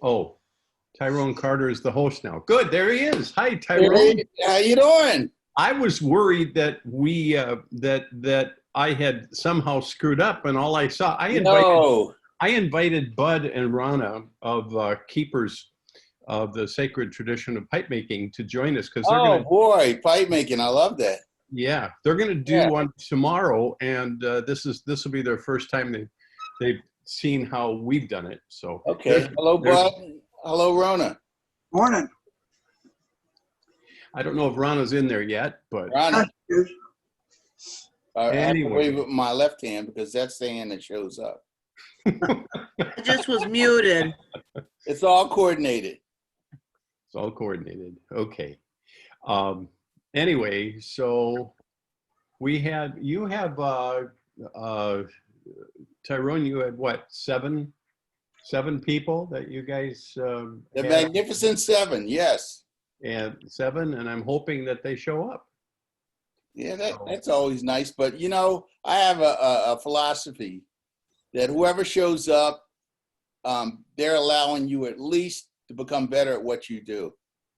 Oh, Tyronne Carter is the host now. Good, there he is. Hi, Tyronne. Hey, how you doing? I was worried that that I had somehow screwed up, and all I saw, No, I invited Bud and Rana of Keepers of the Sacred Tradition of Pipe Making to join us because they're oh gonna, boy, pipe making. I love that. yeah, they're gonna do Yeah. one tomorrow, and this will be their first time they've seen how we've done it. So Okay. Hello, there's Bud. Hello, Rona. Morning. I don't know if Rana's in there yet, but Rona. I have to wave anyway. with my left hand because that's the hand that shows up. I just was muted. It's all coordinated. It's all coordinated. Okay. Anyway, so you have Tyrone, you had what, seven people that you guys The had, Magnificent Seven. Yes. and seven, and I'm hoping that they show up. Yeah, So, that's always nice. But you know, I have a philosophy that whoever shows up, they're allowing you at least to become better at what you do.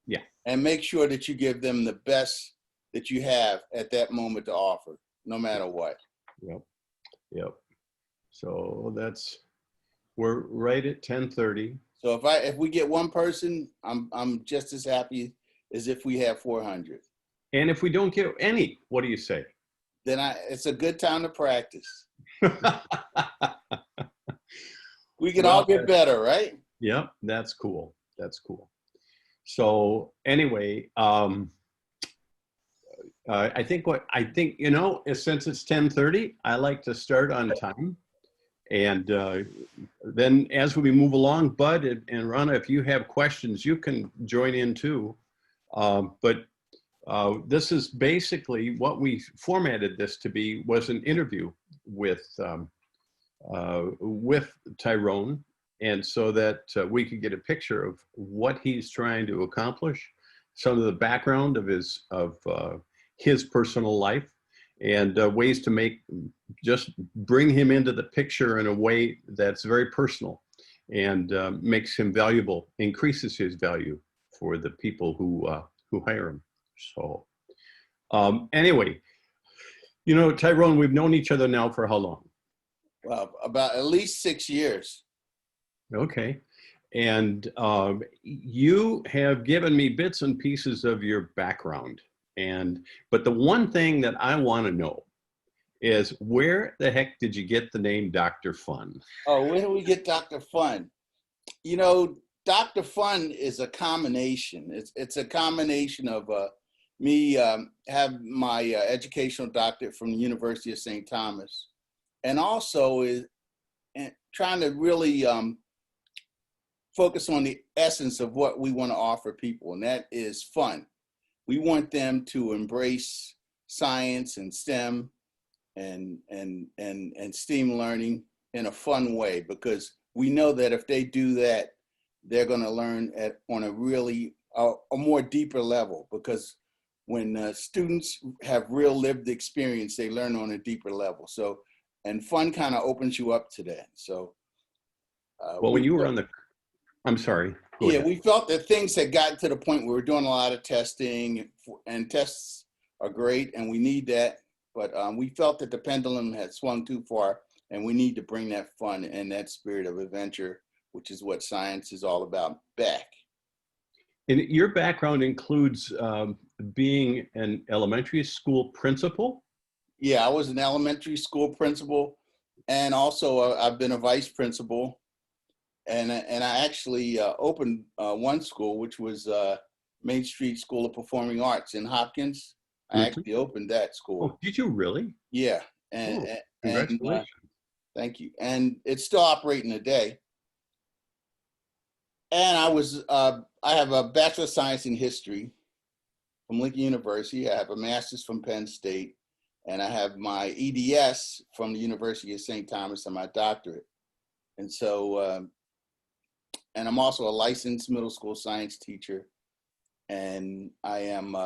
yeah. And make sure that you give them the best that you have at that moment to offer, no matter what. Yep. Yep. So we're right at 10:30. So if we get one person, I'm just as happy as if we have 400. And if we don't get any, what do you say? Then it's a good time to practice. We can all get better, right? Yep, that's cool. That's cool. So anyway, I think since it's 10:30, I like to start on time. And then as we move along, Bud and Rana, if you have questions, you can join in too. But this is basically what we formatted this to be, was an interview with Tyronne, and so that we could get a picture of what he's trying to accomplish, some of the background of his personal life, and ways to just bring him into the picture in a way that's very personal and makes him valuable, increases his value for the people who hire him. So anyway, Tyronne, we've known each other now for how long? Well, about at least 6 years. Okay. And you have given me bits and pieces of your background. But the one thing that I want to know is, where the heck did you get the name Dr. Fun? Oh, where do we get Dr. Fun? You know, Dr. Fun is a combination. It's a combination of me have my educational doctorate from the University of St. Thomas, and also is trying to really focus on the essence of what we want to offer people, and that is fun. We want them to embrace science and STEM and STEAM learning in a fun way, because we know that if they do that, they're going to learn on a really a more deeper level, because when students have real lived experience, they learn on a deeper level. So, and fun kind of opens you up to that. So, Well, when you were I'm sorry. Go ahead. we felt that things had gotten to the point where we're doing a lot of testing, and tests are great, and we need that. But we felt that the pendulum had swung too far, and we need to bring that fun and that spirit of adventure, which is what science is all about, back. And your background includes being an elementary school principal? Yeah, I was an elementary school principal, and also I've been a vice principal. And I actually opened one school, which was Main Street School of Performing Arts in Hopkins. I actually opened that school. Oh, did you really? Yeah, Congratulations. thank you. And it's still operating today. And I have a Bachelor of Science in History from Lincoln University. I have a Master's from Penn State, and I have my EDS from the University of St. Thomas and my doctorate. And so, and I'm also a licensed middle school science teacher, and I am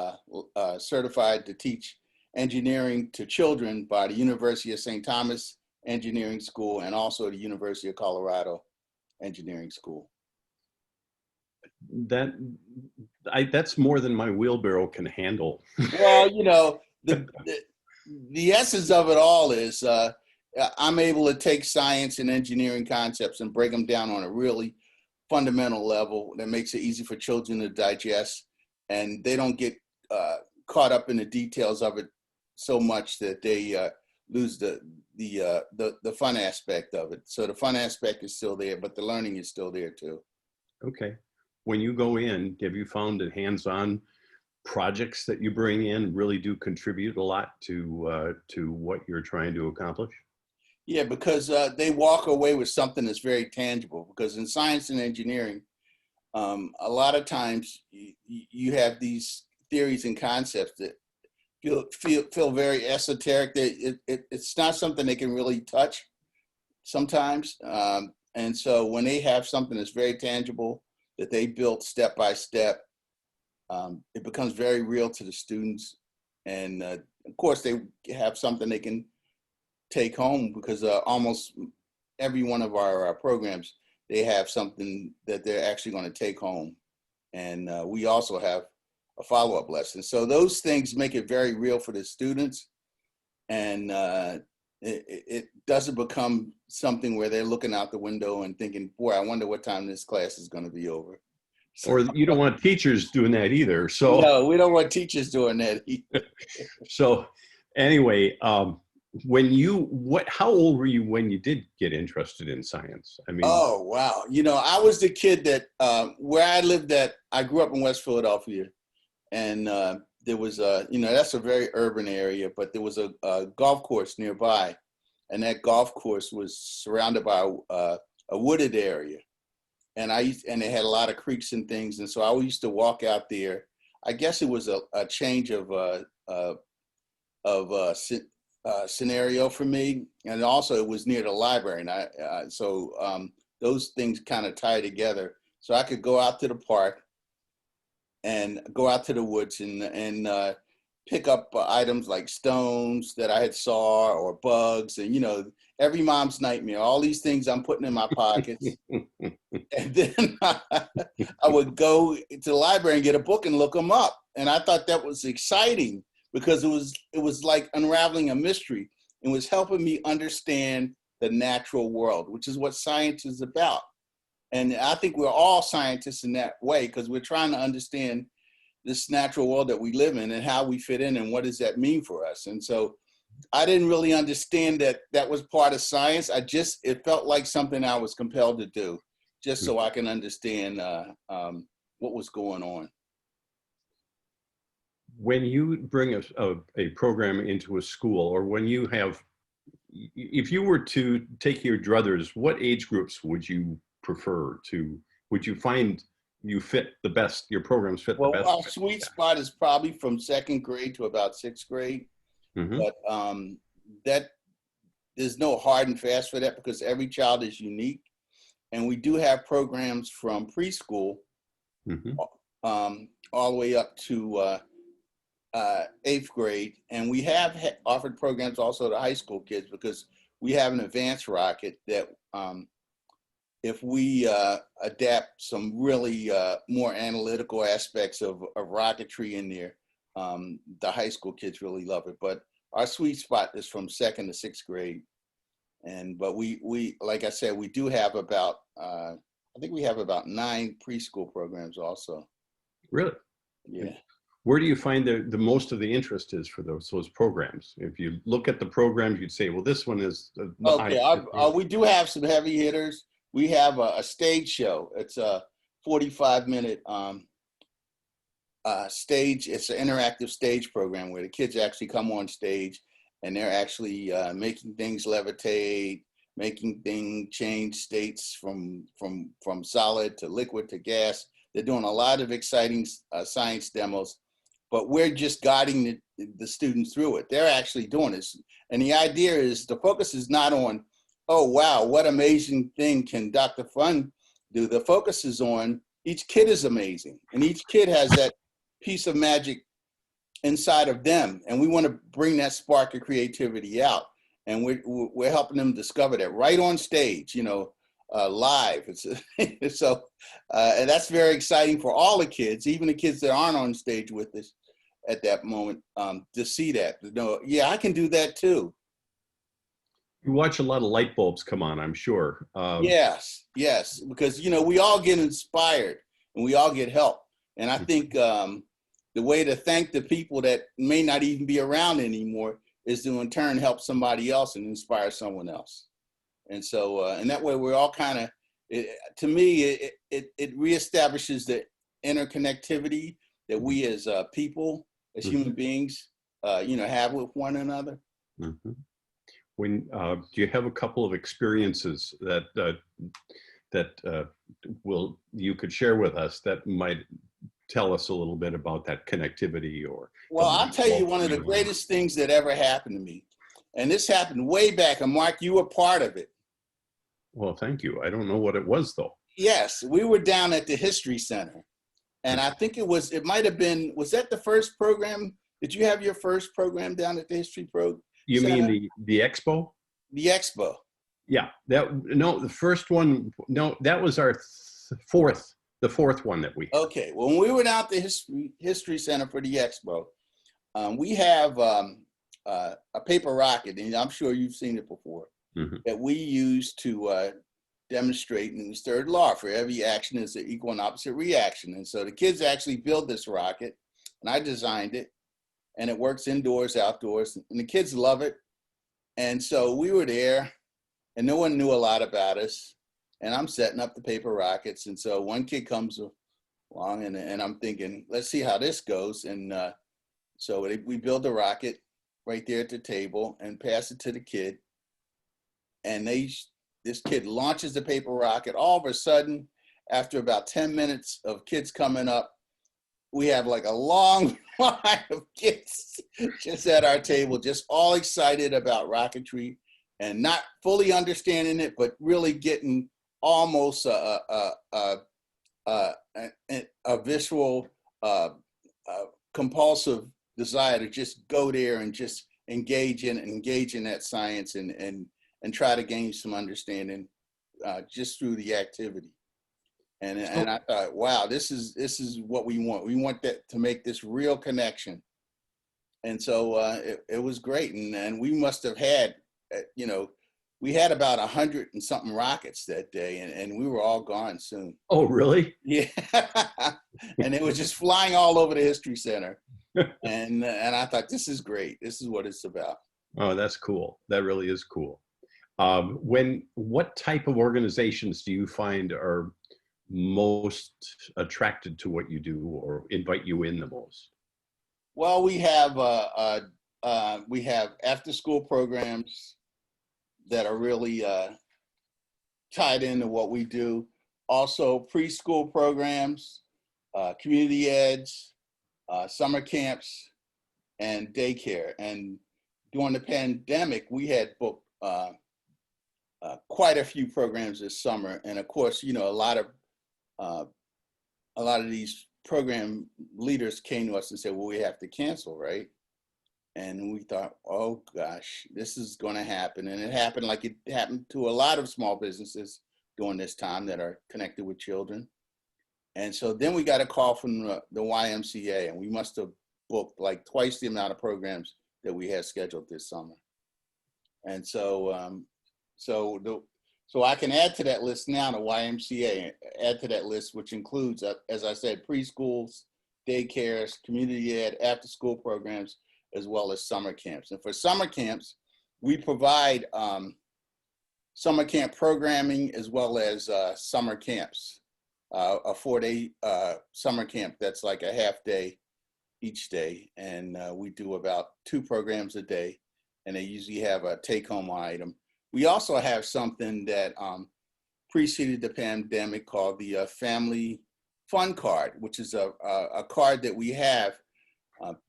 certified to teach engineering to children by the University of St. Thomas Engineering School, and also the University of Colorado Engineering School. that that's more than my wheelbarrow can handle. Well, you know, the essence of it all is I'm able to take science and engineering concepts and break them down on a really fundamental level that makes it easy for children to digest, and they don't get caught up in the details of it so much that they lose the fun aspect of it. So the fun aspect is still there, but the learning is still there too. Okay. When you go in, have you found that hands-on projects that you bring in really do contribute a lot to what you're trying to accomplish? Yeah, because they walk away with something that's very tangible. Because in science and engineering, a lot of times you have these theories and concepts that feel very esoteric. It's not something they can really touch sometimes. And so when they have something that's very tangible that they built step by step, it becomes very real to the students. And of course, they have something they can take home, because almost every one of our programs, they have something that they're actually going to take home. And we also have a follow-up lesson. So those things make it very real for the students. And it doesn't become something where they're looking out the window and thinking, boy, I wonder what time this class is going to be over. Or you don't want teachers doing that either. So no, we don't want teachers doing that either. So anyway, how old were you when you did get interested in science? I mean, Oh, wow. You know, I was the kid that where I lived I grew up in West Philadelphia, and there was that's a very urban area, but there was a golf course nearby, and that golf course was surrounded by a wooded area. And and they had a lot of creeks and things. And so I used to walk out there. I guess it was a change of scenario for me. And also it was near the library. And so those things kind of tie together. So I could go out to the park and go out to the woods and pick up items like stones that I had saw, or bugs, and, you know, every mom's nightmare, all these things I'm putting in my pockets. And then I would go to the library and get a book and look them up. And I thought that was exciting, because it was like unraveling a mystery. It was helping me understand the natural world, which is what science is about. And I think we're all scientists in that way, because we're trying to understand this natural world that we live in and how we fit in and what does that mean for us. And so I didn't really understand that was part of science. It felt like something I was compelled to do, just so I can understand what was going on. When you bring a program into a school, or if you were to take your druthers, what age groups would you prefer would you find you fit the best, your programs fit the best? Well, our sweet spot is probably from 2nd grade to about 6th grade. Mm-hmm. But that there's no hard and fast for that, because every child is unique. And we do have programs from preschool Mm-hmm. All the way up to 8th grade. And we have offered programs also to high school kids, because we have an advanced rocket that if we adapt some really more analytical aspects of rocketry in there, the high school kids really love it. But our sweet spot is from 2nd to 6th grade. But we like I said, we do have about, I think we have about 9 preschool programs also. Really? Yeah. Where do you find the most of the interest is for those programs? If you look at the programs, you'd say, well, this one is okay. We do have some heavy hitters. We have a stage show. It's a 45-minute stage. It's an interactive stage program where the kids actually come on stage, and they're actually making things levitate, making things change states from solid to liquid to gas. They're doing a lot of exciting science demos, but we're just guiding the students through it. They're actually doing this. And the idea is, the focus is not on, oh, wow, what amazing thing can Dr. Fun do? The focus is on, each kid is amazing, and each kid has that piece of magic inside of them. And we want to bring that spark of creativity out. And we're helping them discover that right on stage. You know, live. And that's very exciting for all the kids, even the kids that aren't on stage with us at that moment, to see that, to know, yeah, I can do that too. You watch a lot of light bulbs come on, I'm sure. Yes, because we all get inspired and we all get help. And I think the way to thank the people that may not even be around anymore is to in turn help somebody else and inspire someone else. And so, and that way we're all kind of, to me, it reestablishes the interconnectivity that we as people, as human beings, have with one another. Mm-hmm. When do you have a couple of experiences that you could share with us that might tell us a little bit about that connectivity? Or well, I'll tell you one of the greatest things that ever happened to me, and this happened way back, and Mark, you were part of it. Well, thank you. I don't know what it was though. Yes, we were down at the History Center, and I think it might have been, was that the first program? Did you have your first program down at the History Center? You mean the expo? The expo. Yeah, the first one, no, that was our the fourth one that we had. Okay, well, when we were down at the History Center for the expo, we have a paper rocket, and I'm sure you've seen it before, that we use to demonstrate Newton's third law. For every action is an equal and opposite reaction. And so the kids actually build this rocket, and I designed it, and it works indoors, outdoors, and the kids love it. And so we were there, and no one knew a lot about us, and I'm setting up the paper rockets. And so one kid comes along, and I'm thinking, let's see how this goes. And so we build the rocket right there at the table and pass it to the kid. And this kid launches the paper rocket. All of a sudden, after about 10 minutes of kids coming up, we have like a long line of kids just at our table, just all excited about rocketry and not fully understanding it, but really getting almost a visceral, compulsive desire to just go there and just engage in that science and try to gain some understanding just through the activity. And I thought, wow, this is what we want. We want that to make this real connection. And so it was great. And we must have had, we had about 100 and something rockets that day, and we were all gone soon. Oh, really? Yeah. And they were just flying all over the History Center. And I thought, this is great. This is what it's about. Oh, that's cool. That really is cool. What type of organizations do you find are most attracted to what you do or invite you in the most? Well, we have after school programs that are really tied into what we do. Also preschool programs, community eds, summer camps, and daycare. And during the pandemic, we had booked quite a few programs this summer. And of course, a lot of these program leaders came to us and said, well, we have to cancel, right? And we thought, oh gosh, this is going to happen. And it happened like it happened to a lot of small businesses during this time that are connected with children. And so then we got a call from the YMCA, and we must have booked like twice the amount of programs that we had scheduled this summer. And so, so I can add to that list now, the YMCA, add to that list, which includes, as I said, preschools, daycares, community ed, after school programs, as well as summer camps. And for summer camps, we provide summer camp programming as well as summer camps, a 4-day summer camp that's like a half day each day. And we do about 2 programs a day, and they usually have a take-home item. We also have something that preceded the pandemic called the Family Fun Card, which is a card that we have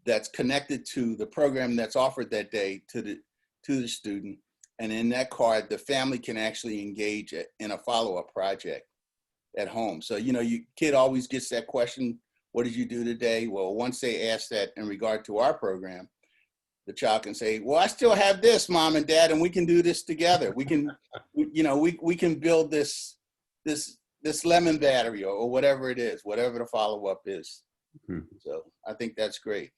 that's connected to the program that's offered that day to the student. And in that card, the family can actually engage in a follow-up project at home. So, your kid always gets that question, what did you do today? Well, once they ask that in regard to our program, the child can say, well, I still have this, mom and dad, and we can do this together. We can, we can build this lemon battery or whatever it is, whatever the follow-up is. So I think that's great.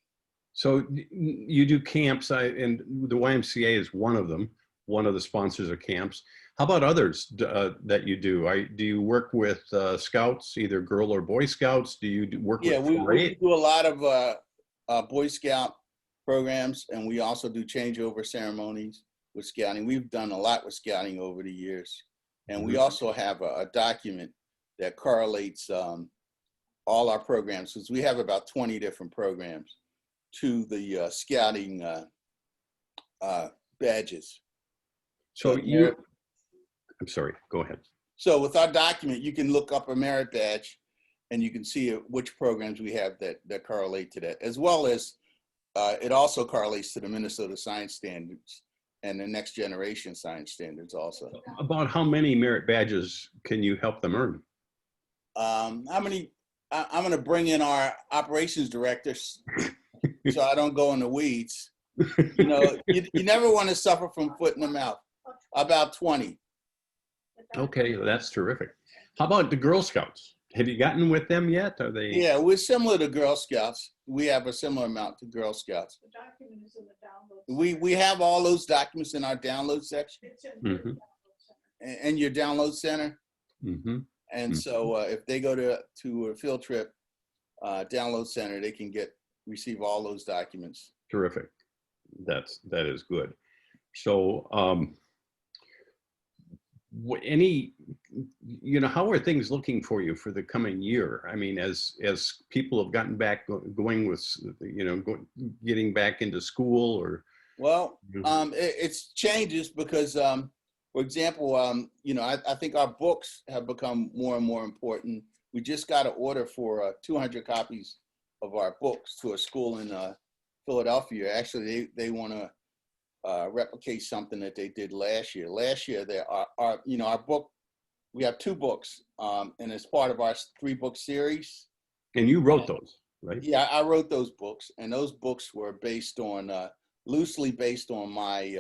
So you do camps, and the YMCA is one of them, one of the sponsors of camps. How about others that you do? Do you work with Scouts, either Girl or Boy Scouts? Do you work with we do a lot of Boy Scout programs, and we also do changeover ceremonies with Scouting. We've done a lot with Scouting over the years. And we also have a document that correlates all our programs, because we have about 20 different programs, to the Scouting badges. So I'm sorry, go ahead. So with our document, you can look up a merit badge and you can see which programs we have that correlate to that, as well as it also correlates to the Minnesota Science Standards and the Next Generation Science Standards also. About how many merit badges can you help them earn? How many? I'm going to bring in our operations directors so I don't go in the weeds. You never want to suffer from foot in the mouth. About 20. Okay, that's terrific. How about the Girl Scouts? Have you gotten with them yet? Are they? Yeah, we're similar to Girl Scouts. We have a similar amount to Girl Scouts. The document is in the download. We have all those documents in our download section. It's in the download center. And your download center. Mm-hmm. And so if they go to a field trip download center, they can receive all those documents. Terrific. That is good. So how are things looking for you for the coming year? I mean, as people have gotten back going with, getting back into school, or? Well, it's changes because, for example, I think our books have become more and more important. We just got an order for 200 copies of our books to a school in Philadelphia. Actually, they want to replicate something that they did last year. Last year, our book, we have 2 books, and it's part of our 3-book series. And you wrote those, right? Yeah, I wrote those books, and those books were based on, loosely based on my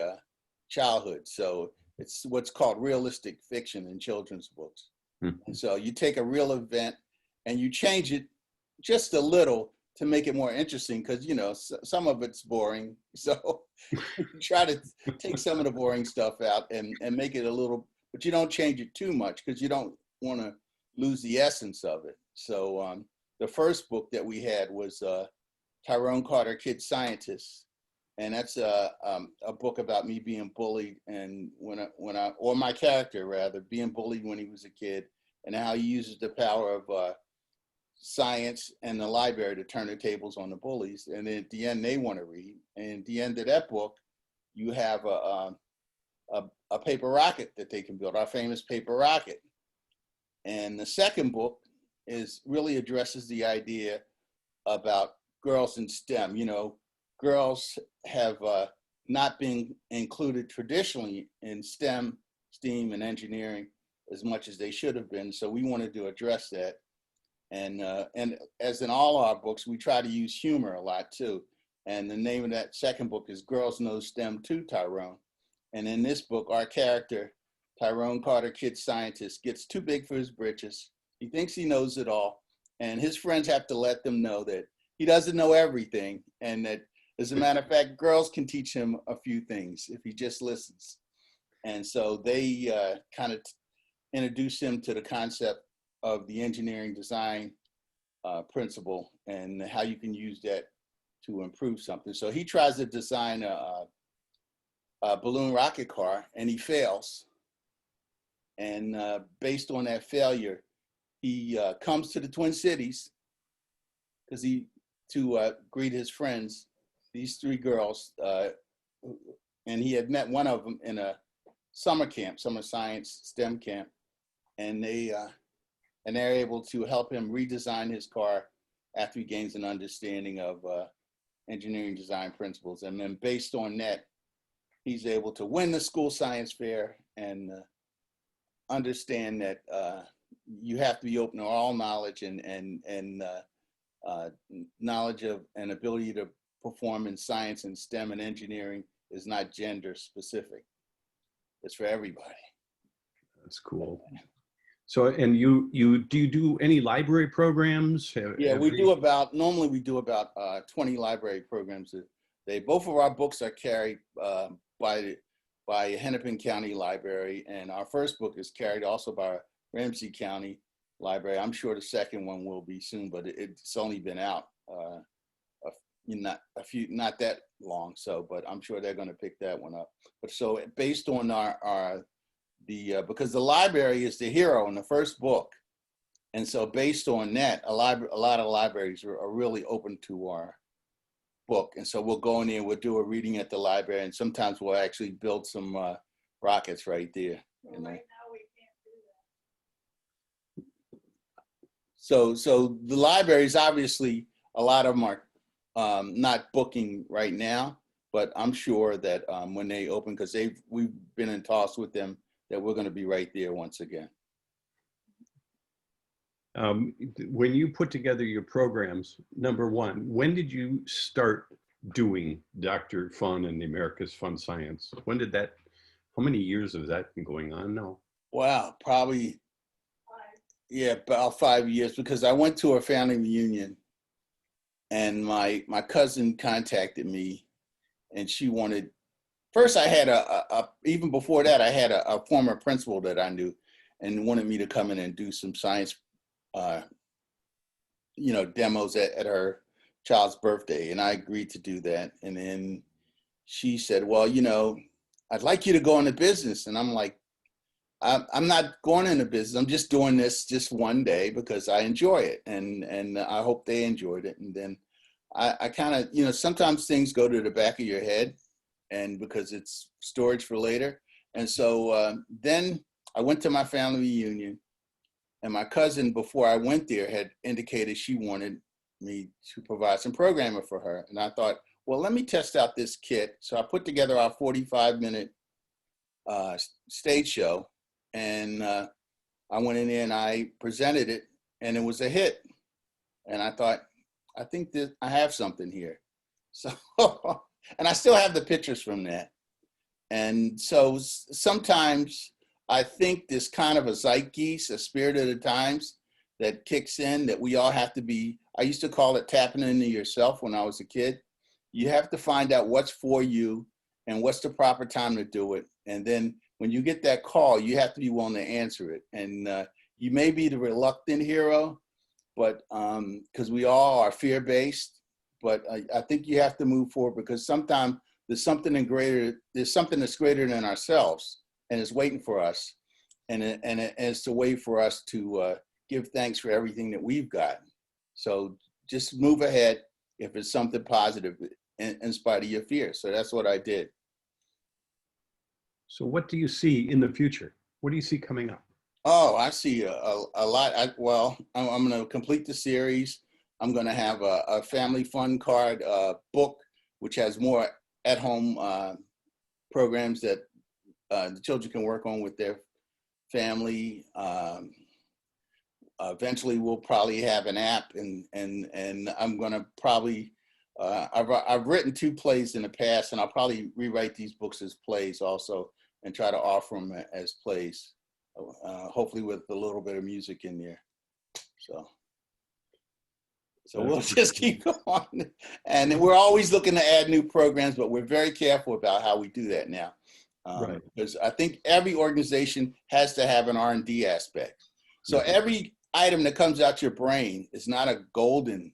childhood. So it's what's called realistic fiction in children's books. And so you take a real event and you change it just a little to make it more interesting, because some of it's boring. So you try to take some of the boring stuff out and make it a little, but you don't change it too much because you don't want to lose the essence of it. So the first book that we had was Tyronne Carter, Kid Scientist, and that's a book about me being bullied, and or my character rather, being bullied when he was a kid, and how he uses the power of science and the library to turn the tables on the bullies. And then at the end, they want to read. And at the end of that book, you have a paper rocket that they can build, our famous paper rocket. And the second book really addresses the idea about girls in STEM. Girls have not been included traditionally in STEM, and engineering as much as they should have been. So we wanted to address that. And as in all our books, we try to use humor a lot too. And the name of that second book is Girls Know STEM Too, Tyronne. And in this book, our character, Tyronne Carter, Kid Scientist, gets too big for his britches. He thinks he knows it all. And his friends have to let them know that he doesn't know everything. And that, as a matter of fact, girls can teach him a few things if he just listens. And so they kind of introduce him to the concept of the engineering design principle and how you can use that to improve something. So he tries to design a balloon rocket car, and he fails. And based on that failure, he comes to the Twin Cities to greet his friends, these 3 girls, and he had met one of them in a summer science STEM camp, and they're able to help him redesign his car after he gains an understanding of engineering design principles. And then based on that, he's able to win the school science fair and understand that you have to be open to all knowledge and knowledge of and ability to perform in science and STEM and engineering is not gender specific. It's for everybody. That's cool. So, and you do you do any library programs? Yeah, we do about, normally we do about 20 library programs. Both of our books are carried by Hennepin County Library, and our first book is carried also by Ramsey County Library. I'm sure the second one will be soon, but it's only been out not that long. So, but I'm sure they're going to pick that one up. But so based on because the library is the hero in the first book, and so based on that, a lot of libraries are really open to our book, and so we'll go in there, we'll do a reading at the library, and sometimes we'll actually build some rockets right there. Well, right now we can't do that. So the libraries, obviously, a lot of them are not booking right now, but I'm sure that when they open, because we've been in talks with them, that we're going to be right there once again. When you put together your programs, number one, when did you start doing Dr. Fun and the America's Fun Science? When did that, how many years has that been going on now? Wow, probably, yeah, about 5 years, because I went to a family reunion and my cousin contacted me, and she wanted, first I had even before that, I had a former principal that I knew and wanted me to come in and do some science demos at her child's birthday, and I agreed to do that. And then she said, well, I'd like you to go into business. And I'm like, I'm not going into business. I'm just doing this just one day because I enjoy it, and I hope they enjoyed it. And then I kind of, sometimes things go to the back of your head, and because it's storage for later. And so then I went to my family reunion, and my cousin, before I went there, had indicated she wanted me to provide some programming for her. And I thought, well, let me test out this kit. So I put together our 45-minute stage show, and I went in there and I presented it, and it was a hit. And I thought, I think that I have something here. So, and I still have the pictures from that. And so sometimes I think this kind of a zeitgeist, a spirit of the times that kicks in, that we all have to be, I used to call it tapping into yourself when I was a kid. You have to find out what's for you and what's the proper time to do it. And then when you get that call, you have to be willing to answer it. And you may be the reluctant hero, but because we all are fear-based, but I think you have to move forward, because sometimes there's something that's greater than ourselves, and it's waiting for us. And it's a way for us to give thanks for everything that we've got. So just move ahead if it's something positive in spite of your fear. So that's what I did. So what do you see in the future? What do you see coming up? Oh, I see a lot. I'm going to complete the series. I'm going to have a family fun card book, which has more at-home programs that the children can work on with their family. Eventually, we'll probably have an app, and I'm going to probably, I've written 2 plays in the past, and I'll probably rewrite these books as plays also and try to offer them as plays, hopefully with a little bit of music in there. So we'll just keep going. And we're always looking to add new programs, but we're very careful about how we do that now. Right. Because I think every organization has to have an R&D aspect. So every item that comes out your brain is not a golden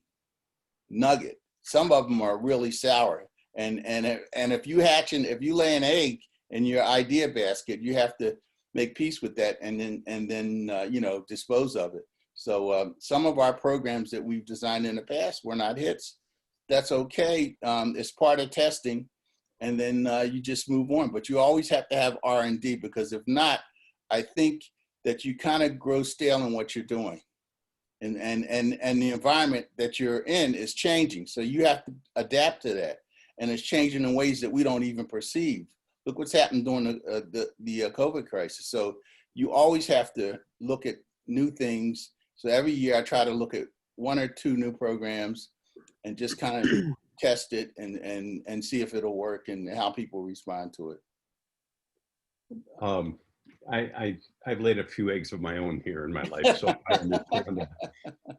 nugget. Some of them are really sour. And if you lay an egg in your idea basket, you have to make peace with that and then dispose of it. So some of our programs that we've designed in the past were not hits. That's okay. It's part of testing, and then you just move on. But you always have to have R&D, because if not, I think that you kind of grow stale in what you're doing, and the environment that you're in is changing. So you have to adapt to that, and it's changing in ways that we don't even perceive. Look what's happened during the COVID crisis. So you always have to look at new things. So every year I try to look at 1 or 2 new programs and just kind of test it and see if it'll work and how people respond to it. Um, I've laid a few eggs of my own here in my life, so I understand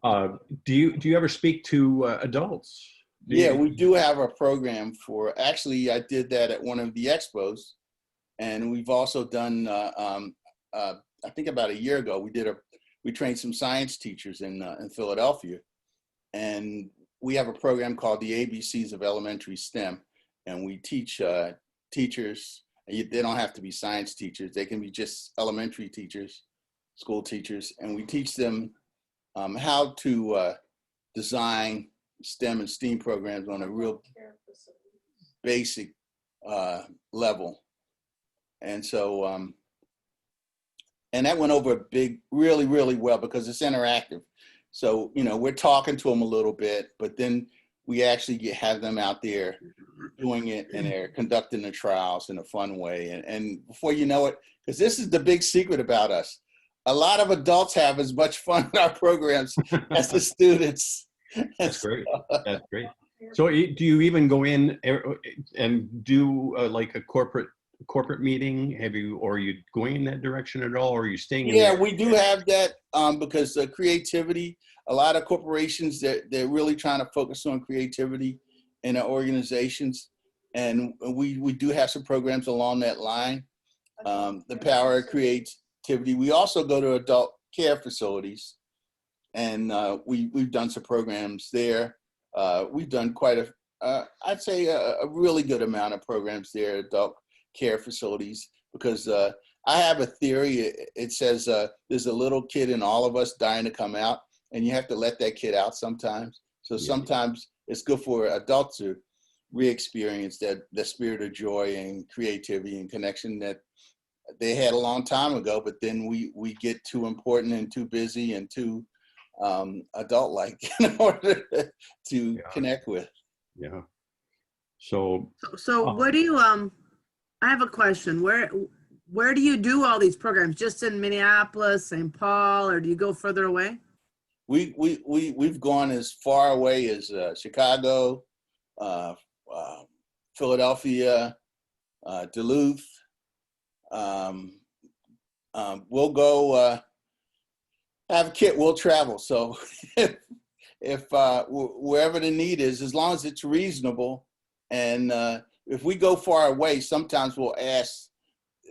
that. Do you ever speak to adults? Yeah, we do have a program for, actually, I did that at one of the expos, and we've also done, I think about a year ago, we trained some science teachers in Philadelphia, and we have a program called the ABCs of Elementary STEM, and we teach teachers. They don't have to be science teachers. They can be just elementary teachers, school teachers, and we teach them how to design STEM and STEAM programs on a real basic level. And so, and that went over really, really well because it's interactive. So, we're talking to them a little bit, but then we actually have them out there doing it, and they're conducting the trials in a fun way. And before you know it, because this is the big secret about us, a lot of adults have as much fun in our programs as the students. That's great. That's great. So do you even go in and do like a corporate meeting? Or are you going in that direction at all? Or are you staying in Yeah, we do have that because creativity, a lot of corporations, they're really trying to focus on creativity in their organizations. And we do have some programs along that line. The power of creativity. We also go to adult care facilities, and we've done some programs there. We've done quite I'd say a really good amount of programs there, adult care facilities, because I have a theory. It says there's a little kid in all of us dying to come out, and you have to let that kid out sometimes. So sometimes it's good for adults to re-experience the spirit of joy and creativity and connection that they had a long time ago, but then we get too important and too busy and too adult-like in order to connect with. Yeah. So what do you, I have a question. Where do you do all these programs? Just in Minneapolis, St. Paul, or do you go further away? We've gone as far away as Chicago, Philadelphia, Duluth. We'll go have a kit, we'll travel. So if wherever the need is, as long as it's reasonable, and if we go far away, sometimes we'll ask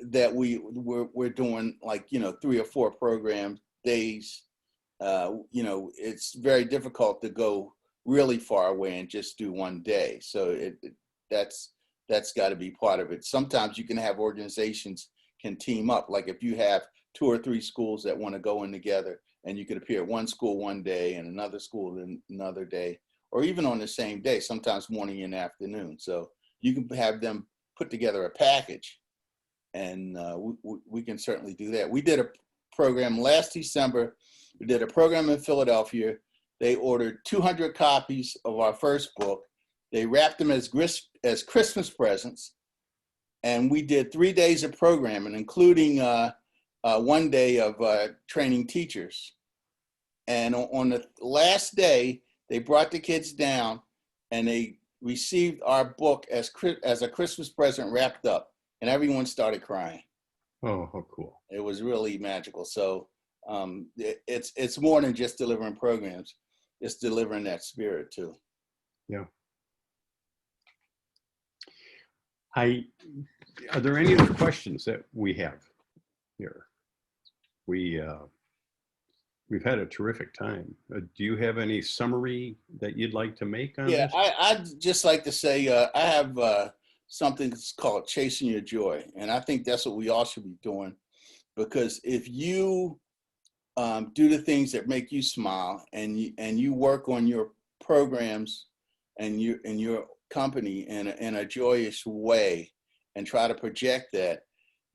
that we're doing like 3 or 4 program days. It's very difficult to go really far away and just do one day. So that's got to be part of it. Sometimes you can have organizations can team up. Like if you have 2 or 3 schools that want to go in together, and you could appear at one school one day and another school another day, or even on the same day, sometimes morning and afternoon. So you can have them put together a package, and we can certainly do that. We did a program last December. We did a program in Philadelphia. They ordered 200 copies of our first book. They wrapped them as Christmas presents. And we did 3 days of programming, including 1 day of training teachers. And on the last day, they brought the kids down, and they received our book as a Christmas present wrapped up, and everyone started crying. Oh, how cool. It was really magical. So it's more than just delivering programs. It's delivering that spirit too. Yeah. Are there any other questions that we have here? We've had a terrific time. Do you have any summary that you'd like to make on this? I'd just like to say I have something that's called Chasing Your Joy, and I think that's what we all should be doing, because if you do the things that make you smile, and you work on your programs and your company in a joyous way, and try to project that,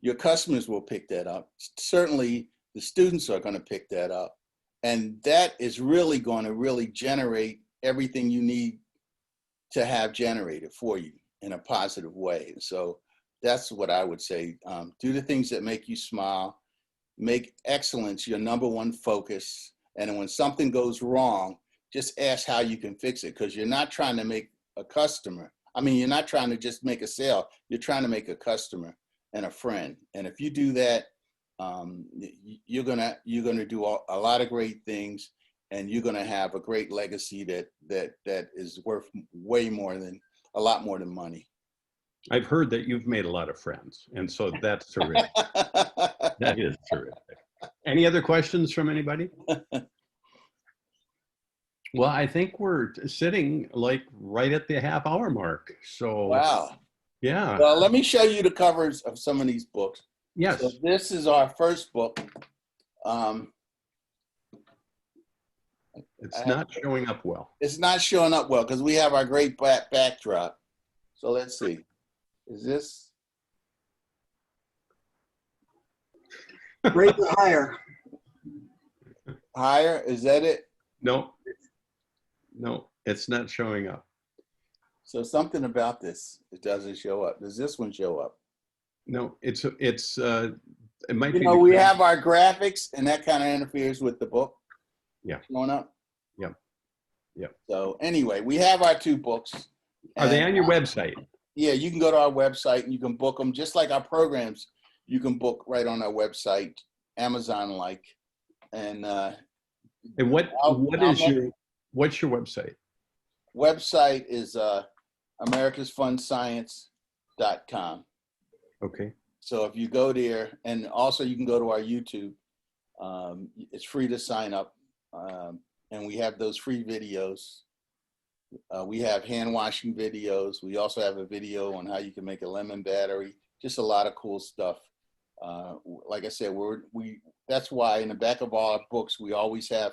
your customers will pick that up. Certainly the students are going to pick that up, and that is really going to really generate everything you need to have generated for you in a positive way. So that's what I would say. Do the things that make you smile. Make excellence your #1 focus. And when something goes wrong, just ask how you can fix it, because you're not trying to make a customer. I mean, you're not trying to just make a sale. You're trying to make a customer and a friend. And if you do that, you're gonna do a lot of great things, and you're gonna have a great legacy that is worth a lot more than money. I've heard that you've made a lot of friends, and so that's terrific. That is terrific. Any other questions from anybody? Well, I think we're sitting like right at the half-hour mark. So, Wow. yeah. Well, let me show you the covers of some of these books. Yes. So this is our first book. It's not showing up well. It's not showing up well because we have our great backdrop. So let's see. Is this? Raise it higher. Higher? Is that it? No, it's not showing up. So something about this, it doesn't show up. Does this one show up? No, it might You be. know, we have our graphics, and that kind of interferes with the book. Yeah. Showing up. Yep. Yep. So anyway, we have our two books. Are they and, on your website? Yeah, you can go to our website and you can book them just like our programs. You can book right on our website, Amazon-like. And what's your website? Website is americasfunscience.com. Okay. So if you go there, and also you can go to our YouTube. It's free to sign up, and we have those free videos. We have hand washing videos. We also have a video on how you can make a lemon battery. Just a lot of cool stuff. Like I said, that's why in the back of all our books we always have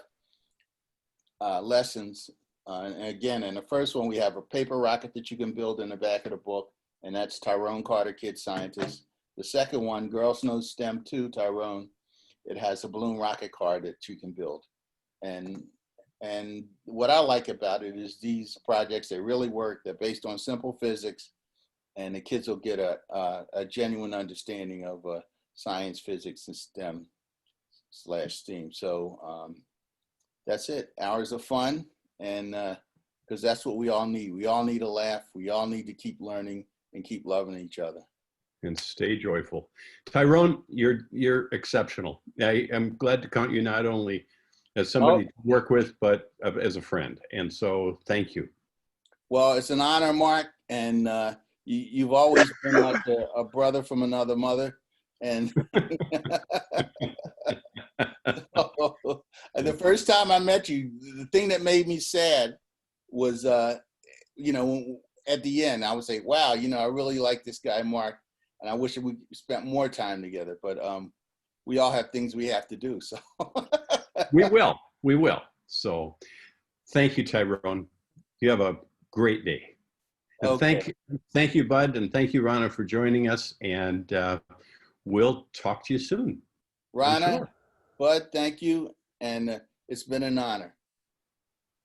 lessons. And again, in the first one we have a paper rocket that you can build in the back of the book, and that's Tyronne Carter, Kid Scientist. The second one, Girls Know STEM 2, Tyronne. It has a balloon rocket car that you can build. And what I like about it is these projects, they really work. They're based on simple physics, and the kids will get a genuine understanding of science, physics, and STEM/STEAM. So that's it. Hours of fun, and because that's what we all need. We all need a laugh. We all need to keep learning and keep loving each other. And stay joyful. Tyronne, you're exceptional. I am glad to count you not only as somebody to work with, but as a friend. And so thank you. Well, it's an honor, Mark. And you've always been like a brother from another mother. And the first time I met you, the thing that made me sad was, at the end, I would say, wow, I really like this guy, Mark. And I wish we spent more time together, but we all have things we have to do. So we will. So thank you, Tyronne. You have a great day. And okay. Thank you, Bud. And thank you, Rana, for joining us. And we'll talk to you soon. Rana, Sure. Bud, thank you. And it's been an honor.